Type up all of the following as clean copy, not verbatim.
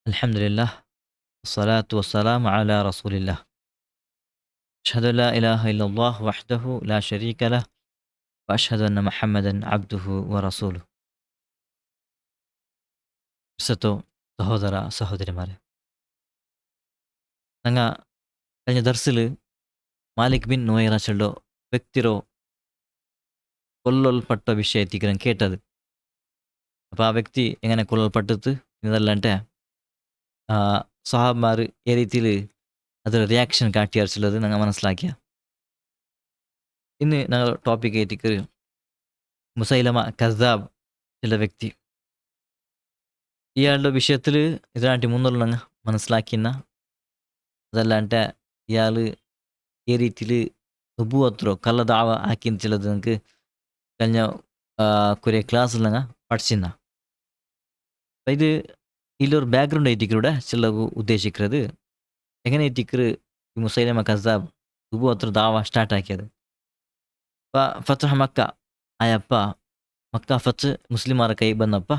الحمد لله والصلاة والسلام على رسول الله أشهد أن لا إله إلا الله وحده لا شريك له وأشهد أن محمدا عبده ورسوله ക്രിസ്തു സഹോദര സഹോദരിമാരെ, ನಂಗೆ കഴിഞ്ഞ ദർസിൽ മാലിക് ബിൻ നുവൈറ ചെല്ലോ വ്യക്തിരോ കൊല്ലൽപ്പെട്ട വിഷയത്തിക്ക് കേട്ടത്. അപ്പോൾ ആ വ്യക്തി എങ്ങനെ കൊല്ലൽപ്പെട്ടത് എന്നതല്ലാണ്ട് സഹാബന്മാർ ഏ രീതിയിൽ ಅದರ ರಿಯಾಕ್ಷನ್ കാട്ടിയാർച്ചുള്ളത് ഞങ്ങൾ മനസ്സിലാക്കിയ. ഇന്ന് ഞങ്ങൾ ടോപ്പിക് ഏറ്റിക്ക് മുസൈലമ കസാബ് ചില വ്യക്തി ഇയാളുടെ വിഷയത്തിൽ ഇതിനായിട്ട് മുന്നുള്ള ഞങ്ങൾ മനസ്സിലാക്കിയ അതല്ലാണ്ട് ഇയാൾ ഏ രീതിയിൽ നുബുവത്തോ കള്ളദാവ ആക്കിയെന്ന് ചിലത് ഞങ്ങൾക്ക് കഴിഞ്ഞ കുറേ ക്ലാസ്സിൽ ഞങ്ങൾ പഠിച്ചിരുന്ന. അപ്പം ഇത് ഇതിലൊരു ബാക്ക്ഗ്രൗണ്ട് ഏറ്റിക്കൂടെ ചില ഉദ്ദേശിക്കുന്നത് എങ്ങനെ ഏറ്റിക്ക് ഈ മുസൈലമ കസാബ് നുബുവത്തോ ദാവ സ്റ്റാർട്ട് ആക്കിയത്. അപ്പം ഫത്ഹ മക്ക ആയപ്പ മക്ക ഫത്ത് മുസ്ലിമാರ ಕೈ ಬಂದಪ್ಪ.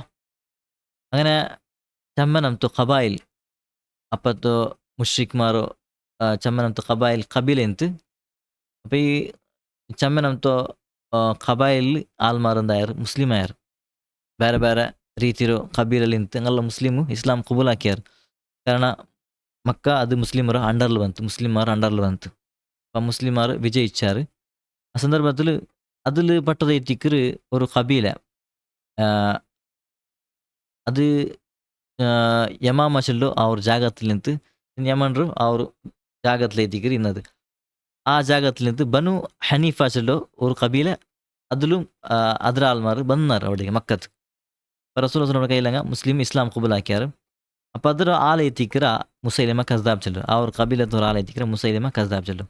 അങ്ങനെ ಚಮ್ಮನಂತು ಕಬಾಯಿಲ್ ಅಪ್ಪತ್ತು ಮುಷ್ರಿಕ್ಮಾರು ಚಮ್ಮನಂತು ಕಬಾಯಿಲ್ ಕಬೀಲೆಂತು. അപ്പോൾ ഈ ಚಮ್ಮನಂತು ಕಬಾಯಿಲ್ ಆಲ್ಮಾರಂದಾಯರು ಮುಸ್ಲಿಮಾಯರು ಬೇರೆ ಬೇರೆ ರೀತಿರೋ ಕಬೀಲಲ್ಲಿಂತು ಹಂಗಲ್ಲ ಮುಸ್ಲಿಮು ಇಸ್ಲಾಂ ಕಬೂಲ್ ಹಾಕ್ಯಾರು. ಕಾರಣ ಮಕ್ಕ ಅದು ಮುಸ್ಲಿಮರ ಅಂಡರ್ಲು ಬಂತು, ಮುಸ್ಲಿಮಾರ ಅಂಡರ್ಲು ಬಂತು. അപ്പം മുസ്ലിമാർ വിജയിച്ചാറ്. ആ സന്ദർഭത്തിൽ അതിൽ പെട്ടതേറ്റിക്ക് ഒരു കബീല ಅದು ಯಮಾಮ ಚೆಲ್ಲು ಅವ್ರ ಜಾಗತ್ಲಿಂತ ಯಮನ್ರು ಅವ್ರ ಜಾಗತ್ಲ ಐತಿಕ್ರಿ ಇನ್ನದು ಆ ಜಾಗತ್ಲಿಂತ ಬನು ಹನೀಫಾ ಚೆಲ್ಲು ಅವ್ರ ಕಬೀಲೆ അതിലും ಅದರ ആൾമാർ ಬಂದರು അവിടേക്ക് മക്കത്ത്. റസൂലുള്ളാഹിയുടെ കയ്യിലങ്ങ മുസ്ലിം ഇസ്ലാം കബൂലാക്കിയാറ്. അപ്പോൾ ಅದರ ആളെത്തിക്കറ മുസൈലിമ കസ്ദാബ് ചെല്ലും. ആ ഒരു കബീലത്തെ ആളെത്തിക്കറ മുസൈലിമ കസ്ദാബ് ചെല്ലും.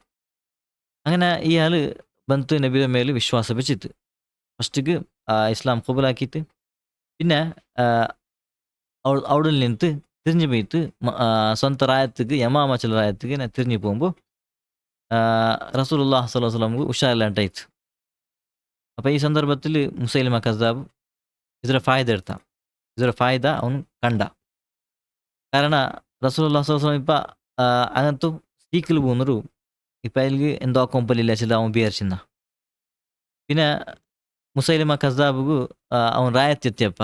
അങ്ങനെ ഇയാൾ ಬಂತು നബിയുടെ മേൽ വിശ്വാസം വെച്ചിട്ട് ഫസ്റ്റിക്ക് ഇസ്ലാം കബൂലാക്കിയിട്ട് പിന്നെ അവിടെ നിന്ന് തിരിഞ്ഞു പോയിട്ട് സ്വന്തം റായത്തേക്ക് യമാമ ചില റായത്തേക്ക് ഞാൻ തിരിഞ്ഞു പോകുമ്പോൾ റസൂലുള്ളാഹി സ്വല്ലല്ലാഹു അലൈഹി വസല്ലം ഉഷാറില്ലാണ്ടായിತ್ತು. അപ്പോൾ ഈ സന്ദർഭത്തിൽ മുസൈലിമ കസ്ദാബ് ಇದರ ಫಾಯ್ದ എടുത്ത ಇದರ ಫಾಯ್ದ ಅವನು ಕಂಡ. ಕಾರಣ റസൂലുള്ളാഹി സ്വല്ലല്ലാഹു അലൈഹി വസല്ലം ഇപ്പം അങ്ങനത്തെ സീക്കിൽ പോകുന്നൊരു ഇപ്പം അതിൽ എന്തോ കൊമ്പലില്ല ചില അവൻ വിചാരിച്ചിരുന്ന. പിന്നെ ಮುಸೈಲಿಮ ಕಸ್ದಾಬ್ಗೂ ಅವನು ರಾಯತ್ ಎತ್ತಿಯಪ್ಪ.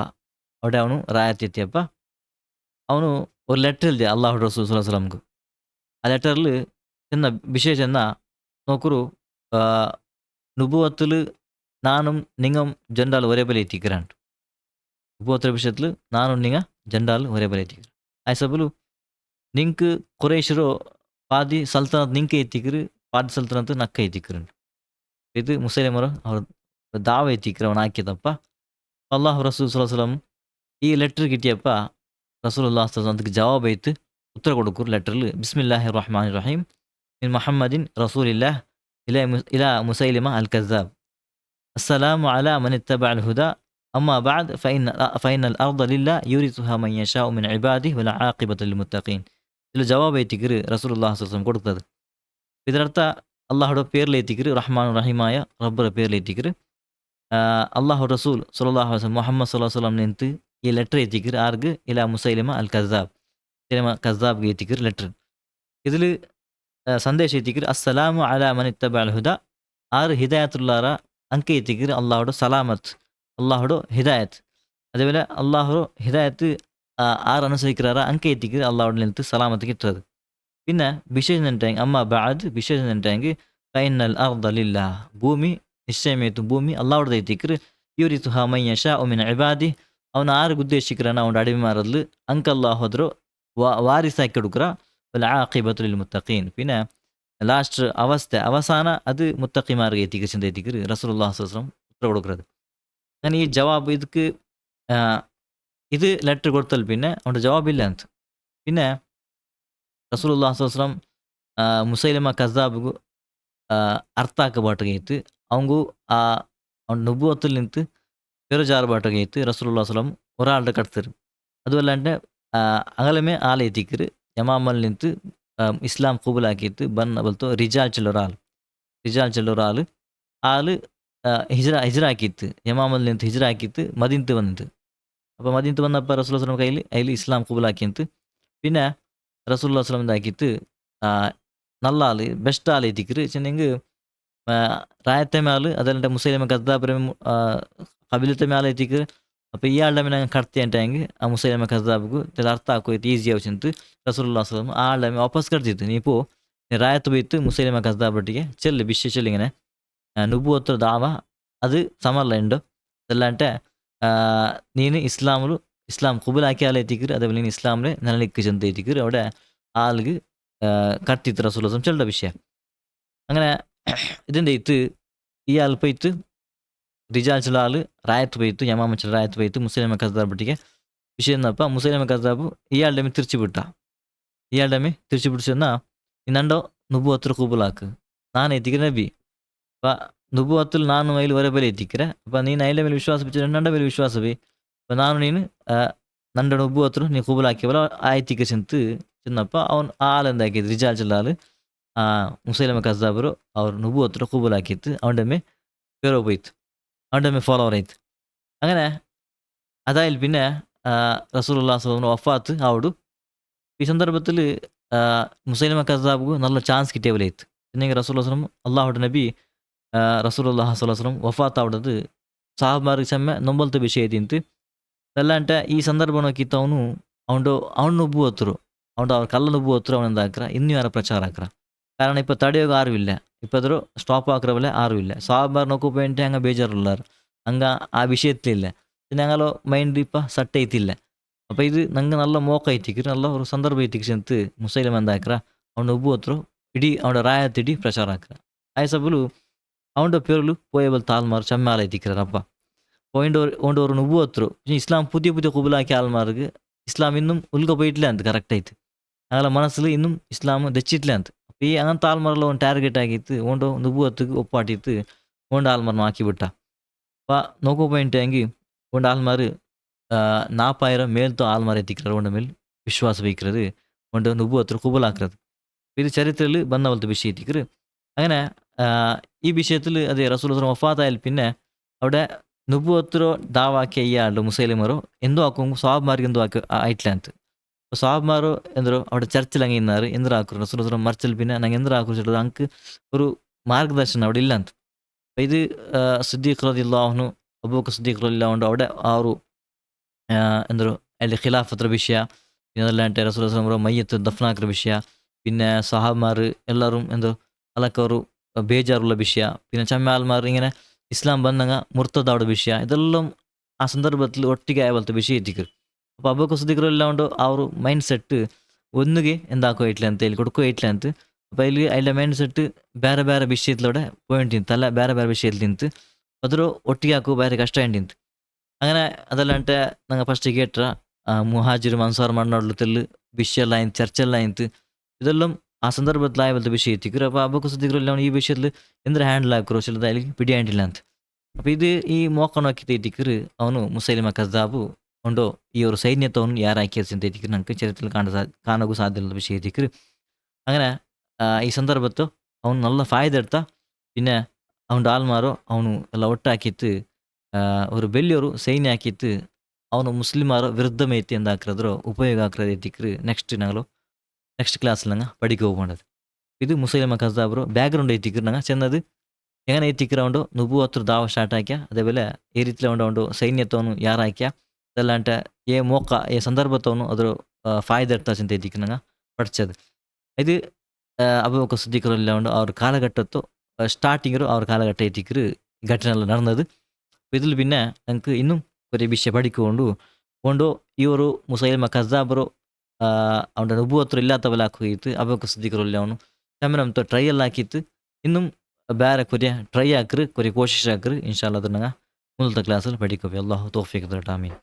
അവിടെ ಅವನು ರಾಯತ್ ಎತ್ತಿಯಪ್ಪ. ಅವನು ഒരു ലെറ്റർ എഴുതി അള്ളാഹു റസൂൽ സ്വല്ലല്ലാഹു അലൈഹി വസല്ലംക്ക്. ആ ലെറ്ററിൽ ചെന്ന വിഷയം ചെന്ന നോക്കുറു നുബുവത്തിൽ നാനും നിങ്ങും ജണ്ടാൽ ഒരേപോലെ എത്തിക്കറാണ്ട്. നുബുവത്തിലെ വിഷയത്തിൽ നാനും നിങ്ങ ജണ്ടാൽ ഒരേപോലെ എത്തിക്കറ. ആ സബಲು നിങ്ങക്ക് കുറേശ്ശിರೋ പാതി സൽത്തനത്ത് നിങ്ങക്ക് എത്തിക്കറ്, പാതി സൽത്തനത്ത് നക്ക എത്തിക്കറുണ്ട്. ഇത് മുസൈലിമರು ಅವ್ರ ದಾವ ಎತ್ತಿಕ್ರೆ ಅವನು ಹಾಕಿದಪ್ಪ. ಅಲ್ಲಾಹ್ ರಸೂಲ್ ಸಲ್ಲಲ್ಲಾಹು ಅಲೈಹಿ ವಸಲ್ಲಂ ಈ ಲೆಟ್ರ್ കിട്ടിയಪ್ಪ റസൂലുള്ളാഹി സ്വല്ലല്ലാഹു അലൈഹി വസല്ലം ಅದಕ್ಕೆ ಜವಾಬ್ ಐತು ಉತ್ತರ ಕೊಡೋಕು ಲೆಟ್ರಲ್ಲಿ ಬಿಸ್ಮಿಲ್ಲಾಹಿರ್ ರಹ್ಮಾನಿರ್ ರಹೀಮ್ ಮಿನ್ ಮುಹಮ್ಮದಿನ್ ರಸೂಲಿಲ್ಲಾಹ್ ಇಲಾ ಮುಸೈಲಿಮ ಅಲ್ ಕಜ್ಜಾಬ್ ಅಸ್ಸಲಾಮು ಅಲಾ ಮನ್ ಇತ್ತಬಅಲ್ ಹುದಾ ಅಮ್ಮಾ ಬಅದ್ ಫಇನ್ನ ಅಲ್ ಅರ್ದ ಲಿಲ್ಲಾಹ್ ಯೂರಿಸುಹಾ ಮನ್ ಯಶಾഉ ಮಿನ್ ಇಬಾದಿಹಿ ವಲ್ ಆಖಿಬತು ಲಿಲ್ ಮುತ್ತഖീൻ. ഇതിൽ ജവാബ് ಐತಿಕ್ರೆ റസൂലുള്ളാഹി സ്വല്ലല്ലാഹു അലൈഹി വസല്ലം കൊടുത്തത്. ಇದರರ್ಥ ಅಲ್ಲಾಹ್ರ പേരിൽ ಐತಿಕ್ರೆ റഹ്മാൻ റഹീമായ റബ്ബರ പേരിൽ ಐತಿಕ್ರೆ അള്ളാഹു റസൂൽ സ്വല്ലല്ലാഹു അലൈഹി വസല്ലം മുഹമ്മദ് സ്വല്ലല്ലാഹു അലൈഹി വസല്ലം നിಂತು ಈ ಲೆಟರ್ ಐತಿಕ್ರೆ ಆರ್ಗೆ ಇಲಾ ಮುಸೈಲಿಮ ಅಲ್ ಕಜ್ಜಾಬ್ ಕಜ್ಜಾಬ್ಗೆ ಐತಿಕ್ರೆ ಲೆಟರ್. ഇതിൽ സന്ദേശം ಐತಿಕ್ರೆ ಅಸ್ಸಲಾಮು ಅಲಾ ಮನ್ ಇತ್ತಬಅಲ್ ಹುದಾ ആറ് ഹിദായത്തുള്ളാറ അങ്ക ಐತಿಕ್ರೆ അള്ളാഹുടെ സലാമത്ത്, അള്ളാഹുടെ ഹിദായത്ത്. അതേപോലെ അള്ളാഹു ഹിദായത്ത് ആറ് അനുസരിக்கிறாರ അങ്ക ಐತಿಕ್ರೆ അള്ളാഹുടെ നിಂತು സലാമത്ത് കിട്ടുന്നത്. പിന്നെ വിശേഷം എന്നിട്ടാങ്കിൽ അമ്മ ബഅദ് വിശേഷം എന്നിട്ടാങ്കിൽ ഫഇന്നൽ അർദ ലില്ലാഹ് ഭൂമി ನಿಶ್ಚಯಮೇತು ಭೂಮಿ ಅಲ್ಲಾಹ್ರದ್ದು ಐತಿಕ್ರೆ ಯೂರಿಸುಹಾ ಮನ್ ಯಶಾഉ ಮಿನ್ ಇಬಾದಿ ಅವನು ಆರಿಗೆ ಉದ್ದೇಶಿಕ್ರನ ಅವನ ಅಡಿಮೆ ಮಾರಲು ಅಂಕ ಅಲ್ಲಾಹ್ ಹೋದ್ರು ವಾರಿಸಾಕಿ കൊടുക്കുക വൽ ആഖിബതു ലിൽ മുത്തഖീൻ. പിന്നെ ലാസ്റ്റ് അവസാന അത് മുത്തഖിമാർക്ക് എത്തിക്കുക ചിന്തയ്ക്ക് റസൂലുള്ളാഹി സ്വല്ലല്ലാഹു അലൈഹി വസല്ലം ഉത്തര കൊടുക്കുന്നത്. അങ്ങനെ ഈ ജവാബ് ಇದಕ್ಕೆ ഇത് ലെറ്റർ കൊടുത്താൽ പിന്നെ അവൻ്റെ ജവാബില്ല ಅಂತ. പിന്നെ റസൂലുള്ളാഹി സ്വല്ലല്ലാഹു അലൈഹി വസല്ലം ಮುಸೈಲಿಮ ಕಸ್ದಾಬ್ಗೂ ಅರ್ಥ ಹಾಕಬಾಟಾಗೈತು. അವಂಗೂ അവൻ നുബുവത്തിൽ നിന്ന് പെരുജാറുപാട്ടൊക്കെ റസൂലുള്ളാഹി സ്വല്ലം ഒരാളുടെ കടത്തരും. അതുമല്ലാണ്ട് അകലമേ ആളെത്തിക്കറ് യമാമൽ നിന്ന് ഇസ്ലാം കബൂലാക്കിയിട്ട് ബൽത്തോ റിജാൽ ചെല്ലൊരാൾ ആള് ഹിജ്റാക്കിയിട്ട് യമാമൽ നിന്ന് ഹിജ്റാക്കിയിട്ട് മദീനത്ത് വന്നിട്ട്. അപ്പോൾ മദീനത്ത് വന്നപ്പോൾ റസൂലുള്ളാഹി സ്വല്ലം കയ്യിൽ അതിൽ ഇസ്ലാം കബൂലാക്കിയിട്ട് പിന്നെ റസൂലുള്ളാഹി സ്വല്ലല്ലാഹു അലൈഹി വസല്ലം എന്താക്കിയിട്ട് നല്ല ആള് ബെസ്റ്റ് ആൾ എത്തിക്കറ് ചെന്നെങ്കിൽ ರಾಯತೆ ಮ್ಯಾಲ ಅದಲ್ಲಂటే ಮುಸೈಲಮ ಕದ್ದಾಬ್ರ ಕಬಿಲತೆ ಮ್ಯಾಲ ಐತಿಕ್ ಅಪ್ಪ ಈ ಆಳ್ದ ಮೇಲೆ ಕಟ್ತಿ ಅಂತ ಹೆಂಗೆ ಆ ಮುಸೈಲಮ ಕದ್ದಾಬ್ಗು ಅರ್ಥ ಹಾಕೋಯ್ತು ಈಸಿ ಅವಚಂತು ರಸೂಲುಲ್ಲಾ ಸಲಮ್ ಆ ಆಳ್ದ ವಾಪಸ್ ಕಟ್ತಿತ್ತು ನೀ ಪೋ ರಾಯತ್ ಬೈತು ಮುಸೈಲಮ ಕದ್ದಾಬ್ರೊಟ್ಟಿಗೆ ಚೆಲ್ಲಿ ಬಿಶ್ಯ ಚೆಲ್ಲಿങ്ങനെ నువ్వువత్తు దావా అది సమర్ల ఎండు ఎలా అంటే ನೀನು ഇസ്ലാം കുബിലാക്കിയ ആളെ എത്തിക്കര് അതേപോലെ നീನು ഇസ്ലാമിലെ നിലനിൽക്ക് ചെന്ന് എത്തിക്കര് അവിടെ ആൾക്ക് കട്ടിത്ത് റസൂലുള്ളാഹി ചെല്ലുന്ന വിഷയം അങ്ങനെ ഇതിൻ്റെ ഇത്ത് ഇയാൾ പോയിട്ട് ರಿಜಾಲ್ ಆಳು ರಾಯತ್ ಬೈತು ಯಮಾಮಚ್ಚಲ ರಾಯತ್ ಬೈತು ಮುಸೈಲಮ ಕದ್ದಾಬ್ ಬಿಟ್ಟಿಗೆ ವಿಷಯ ಏನಪ್ಪ ಮುಸೈಲಮ ಕದ್ದಾಬು ಇಯಾಳ್ಡಮಿ ತಿರ್ಚಿಬಿಟ್ಟ ಇಯಾಳ್ಡಮಿ ತಿರ್ಚಿಬಿಟ್ಟು ಚೆನ್ನ ಇನ್ನಂಡೋ ನುಬ್ಬು ಹತ್ರ ಕೂಬುಲಾಕು ನಾನು ಎತ್ತಿಗೆ ನಬಿ അപ്പോൾ നുബു അത്തുൽ നാനും അതിൽ ഒരേ പോലെ എത്തിക്കരെ അപ്പോൾ നീ അതിൻ്റെ മേലെ വിശ്വാസം വെച്ചാൽ രണ്ടാം മേലെ വിശ്വാസവേ അപ്പോൾ ನಾನು ನೀನು ನಂಡ ನುಬ್ಬು ಹತ್ರ ನೀ ಕೂಬಲಾಕಿವಲ್ಲ ಆಯ್ತಿಕ ಚೆಂತು ಚೆನ್ನಪ್ಪ ಅವನು ಆಳು ಎಂದಾಕಿದ್ದು ರಿಜಾಲ್ ಚಲ್ಲಾಲು ಮುಸೈಲಮ ಕದ್ದಾಬರು ಅವ್ರು ನುಬ್ಬು ಹತ್ರ ಕೂಬಲಾಕಿತ್ತು അവൻ്റെ പേരോ പോയിത്ത് അവൻ്റെ ഫോളോവർ ആയിത്ത് അങ്ങനെ അതായത് പിന്നെ റസൂലുള്ളാഹി സ്വല്ലല്ലാഹു അലൈഹി വസല്ലം വഫാത്ത് ആവಡು ഈ സന്ദർഭത്തിൽ മുസൈലമ കದ್ದಾബ്ಗೂ നല്ല ಚಾನ್ಸ್ കിട്ടിയ പോലെ ഇತ್ತು പിന്നെ റസൂലുള്ളാഹി സ്വല്ലല്ലാഹു അലൈഹി വസല്ലം അല്ലാഹുവിൻ്റെ നബി ರಸೂಲುಲ್ಲಾಹ ಸಲ್ಲಲ್ಲಾಹು ಅಲೈಹಿ ವಸಲ್ಲಂ ವಫಾತ್ ಅವಡದು ಸಾಹಬಾರಿಗೆ ಸಮ್ಮೆ ನೊಂಬಲ್ತ ವಿಷಯ ತಿಂತು ಎಲ್ಲ అంటే ಈ ಸಂದರ್ಭನ ಕಿತ್ತ ಅವನು ನುಬ್ಬು ಹತ್ತರು ಅವ್ರ ಕಲ್ಲ ನುಬ್ಬು ಹತ್ತರು ಅವನಿಂದ ಹಾಕ್ರ ಇನ್ನೂ ಯಾರ ಪ್ರಚಾರ ಹಾಕ್ರ ಕಾರಣ ಇಪ್ಪ ತಡೆಯೋಗ ಆರು ಇಲ್ಲ ಇಪ್ಪದ್ರು ಸ್ಟಾಪ್ ಹಾಕ್ರವಲ್ಲ ಆರು ಇಲ್ಲ ಸಾಹಬಾರ್ ನೋಕು പോയിട്ട് ಹಂಗೆ ಬೇಜಾರುಳ್ಳಾರು ಹಂಗೆ ಆ ವಿಷಯത്തിലില്ല പിന്നെ ഞങ്ങളോ മൈൻഡ് ഇപ്പം സട്ട് ಐತಿಲ್ಲ അപ്പോൾ ഇത് ನಂಗೆ നല്ല മോക്ക ಐತಿಕ್ರು നല്ല ഒരു ಸಂದರ್ಭ ಐತಿಕ್ರು ಅಂತ ಮುಸೈಲಮ ಎಂದ ಹಾಕ್ರ ಅವ್ನು ನುಬ್ಬು ಹತ್ತರು ಇಡೀ ಅವನ ರಾಯತ್ ಇಡೀ ಪ್ರಚಾರ ಹಾಕ್ರ ಆಯ್ಸಬಲು அவனோட பேரில் போயவள் தாழ்மார் செம்மாலை திக்கிறாரப்பா போயிட்டு ஒரு நுபுவத்துரு இஸ்லாம் புதிய குபுலாக்கி ஆள்மாருக்கு இஸ்லாம் இன்னும் உள்க போயிட்ல ಅಂತ ಕರೆಕ್ಟ್ ಐತೆ ಆಗಲ ಮನಸ್ಸಲ್ಲಿ ಇನ್ನೂ ಇಸ್ಲಾಮ್ ದಚ್ಚಿಟ್ಲೆ ಅಂತ ಈ ಹಂಗಂತ ಆಲ್ಮಾರ್ಲ ಒಂದು ಟಾರ್ಗೆಟ್ ಆಗಿತ್ತು ಒಂದು ನುಬುವತ್ತಿಗೆ ಒಪ್ಪಾಟಿತ್ತು ಒಂದು ಆಲ್ಮಾರ್ನ ಹಾಕಿಬಿಟ್ಟ ಪಾ ನೋಕೋ ಪಾಯಿಂಟ್ ಹೆಂಗಿ ಒಂದು ಆಲ್ಮಾರು 4000 ಮೇಲ್ತೋ ಆಲ್ಮಾರ್ ಎತ್ತಿಕ್கிறாರು ಒಂದ ಮೇಲೆ ವಿಶ್ವಾಸ ವೈಕ್கிறது ಒಂದು ನುಬುವತ್ರು ಕುಬುಲಾಕ್றது ಇದು ಚರಿತ್ರೆಯಲ್ಲಿ ಬಂದವಲ್ತ ವಿಷಯ ಎತ್ತಿಕ್ರು അങ്ങനെ ഈ വിഷയത്തിൽ അതെ റസൂലുള്ളാഹി വഫാത്തായാൽ പിന്നെ അവിടെ നുബുവത്തിರೋ ದಾವಾಕ್ಕೆ ಇಯಾಳು ಮುಸೈಲಿಮರು ಎಂದೂ ಹಾಕುಂಗು ಸಾಹಬ್ಮಾರಿಗೆ ಎಂದೂ ಆಯ್ಟ್ಲೆ ಅಂತ ಸಾಹಬ್ಮಾರು ಎಂದರು അവിടെ ചർച്ചിൽ അങ്ങ് ഇന്നാറ് എന്തിനാ ആക്കും റസൂലുള്ളാഹി മർച്ചിൽ പിന്നെ ನಂಗೆ എന്തിനാ ആക്കും ചെല്ലത് ಅಂಕ್ ഒരു മാർഗദർശനം അവിടെ ಇಲ್ಲ ಅಂತ ഇത് ಸಿದ್ದೀഖ್ റളിയല്ലാഹു അൻഹു അബൂബക്കർ സിദ്ദീഖ് റളിയല്ലാഹു അൻഹു അവിടെ ആ ഒരു ಎಂದರು ಅಲ್ಲಿ ಖಿಲಾಫತ್ರ ವಿಷಯ ಇದೆಲ್ಲ అంటే റസൂലുള്ളാഹി ಮയ്ಯത്ത് ದಫ್ನಾಕ್ರ ವಿಷಯ പിന്നെ സഹാബമാർ എല്ലാവരും എന്തോ അതൊക്കെ ഒരു ಬೇಜಾರುള്ള ವಿಷಯ പിന്നെ ചമ്മാൽമാർ ഇങ്ങനെ ഇസ്ലാം ಬಂದಾಗ ಮುರ್ತದಾವಡ ವಿಷಯ ಇದೆಲ್ಲം ಆ ಸಂದರ್ಭದಲ್ಲಿ ಒಟ್ಟಿಗೆ ಆವಲ್ತ ವಿಷಯ ಎತ್ತಿಕರು അപ്പോൾ അബൂബക്കർ സിദ്ദീഖ് റളിയല്ലാഹു അൻഹു ആ ഒരു മൈൻഡ് സെറ്റ് ഒന്നുകെ എന്താക്കോ ഇಟ್ಲೆ ಅಂತ ಹೇಳಿ ಕೊಡ್ಕೋ ಇಟ್ಲೆ ಅಂತ അപ്പോൾ ಇಲ್ಲಿ അതിൻ്റെ ಮೈಂಡ್ ಸೆಟ್ ಬೇರೆ ಬೇರೆ ವಿಷಯത്തിലൂടെ പോയിന്റ് തല ಬೇರೆ ಬೇರೆ ವಿಷಯത്തിൽ ನಿಂತು ಅದ್ರ ಒಟ್ಟಿಗೆ ಹಾಕೋ ಬೇರೆ ಕಷ್ಟ ಎಂಡಿಂತು അങ്ങനെ അതല്ലാണ്ട് ഞങ്ങൾ ഫസ്റ്റ് കേട്ട മുഹാജിറും അൻസാർ മണ്ണോടുള്ള തെല്ല് വിഷയമെല്ലാം ആയിന്ത് ചർച്ചെല്ലാം ആയിന്ത് ഇതെല്ലാം ആ ಸಂದರ್ಭದಲ್ಲಿ ಆಯ್ವಲ್ತ ವಿಷಯ ಎತ್ತಿಕ್ರು അപ്പോൾ ಅಬೂಬಕರ್ ಸಿದ್ದೀഖ್ റളിയല്ലാഹു ಅನ್ಹು ಈ ವಿಷಯದಲ್ಲಿ ಎಂದ್ರೆ ಹ್ಯಾಂಡಲ್ ಹಾಕ್ರು ಚಿಲ್ಲದ ಅಲ್ಲಿ ಪಿಡಿ ಹ್ಯಾಂಡಿಲ್ಲ ಅಂತ അപ്പോൾ ಇದು ಈ ಮೋಕನ ಹಾಕಿ ಎತ್ತಿಕ್ರು ಅವನು ಮುಸೈಲಿಮ ಕದ್ದಾಬು ಉಂಡೋ ಈ ഒരു സൈന്യത്തവನು ಯಾರಾಕಿಯರ್ಸಿ ಅಂತ ಎತ್ತಿಕ್ರು ನಂಗೆ ಚರಿತ್ರೆಯಲ್ಲಿ ಕಾಣಗೂ ಸಾಧ್ಯ ಇಲ್ಲದ ವಿಷಯ ಎತ್ತಿಕ್ರು അങ്ങനെ ഈ സന്ദർഭത്ത് അവൻ നല്ല ഫായ്ദ എടുത്ത പിന്നെ അവൻ്റെ ആൾമാരോ അവನು ಎಲ್ಲ ಒಟ್ಟಾಕಿತ್ತು ഒരു വലിയൊരു സൈന്ಯ ಹಾಕಿತ್ತು ಅವನು ಮುಸ್ಲಿಮಾರ ವಿರುದ್ಧಮೈತಿ ಎಂದು ಹಾಕಿದ್ರು ಉಪಯೋಗ ಹಾಕಿರೋದು ಎತ್ತಿಕ್ರು ನೆಕ್ಸ್ಟ್ ಕ್ಲಾസിൽ ഞങ്ങൾ പഠിക്കുക പോകേണ്ടത് ഇത് മുസൈലിമ കസ്സാബ് ബാക്ക്ഗ്രൗണ്ട് എത്തിക്കറ് ഞങ്ങൾ ചെന്നത് എങ്ങനെ എത്തിക്കറൗണ്ടോ ನುಬುವತ್ರು ದಾವ ಸ್ಟಾರ್ಟ್ ಹಾಕ್ಯ അതേപോലെ ಈ ರೀತಿಲಿ ಒಂದು ಸೈನ್ಯತವನು ಯಾರು ಹಾಕ್ಯ ಅದೆಲ್ಲ అంటే ఏ మోక ఏ సందర్భతವನು ಅದ್ರ ಫಾಯ್ದ ಇರ್ತಾ ಅಂತ ಎತ್ತಿಕ್ರು ഞങ്ങൾ പഠിച്ചത് ഇത് അബൂബക്കർ സിദ്ദീഖ് റളിയല്ലാഹു അൻഹു അവർ കാലഘട്ടത്തോ സ്റ്റാർട്ടിങ്ങും അവർ കാലഘട്ട എത്തിക്കറ് ഘಟನೆല്ലാം നടന്നത് ഇതിൽ പിന്നെ ഞങ്ങൾക്ക് ഇന്നും കുറേ വിഷയ പഠിക്കൊണ്ട് ഈ ഒരു മുസൈലിമ കസ്സാബರು ಅವನ ನುಬುವತ್ರು ಇല്ലാത്ത പോലെ ആക്കുകയിട്ട് അബൂബക്കർ സിദ്ദീഖ് റളിയല്ലാഹു അൻഹു തമ്മിൽ ട്രൈ എല്ലാം ആക്കിയിട്ട് ഇന്നും ಬೇರೆ ಕೊರಿಯ ಟ್ರೈ ಹಾಕ್ರಿ ಕೊರಿ ಕೋಶಿಶ್ ಹಾಕ್ರಿ ಇನ್ಶಾಲ್ಲ ಅದನ್ನ ಮುಂದಿನ ಕ್ಲಾಸಲ್ಲಿ പഠിക്കുക ಅಲ್ಲಾಹು ತೌಫೀಕ್ ತರಟ ಆಮೀನ್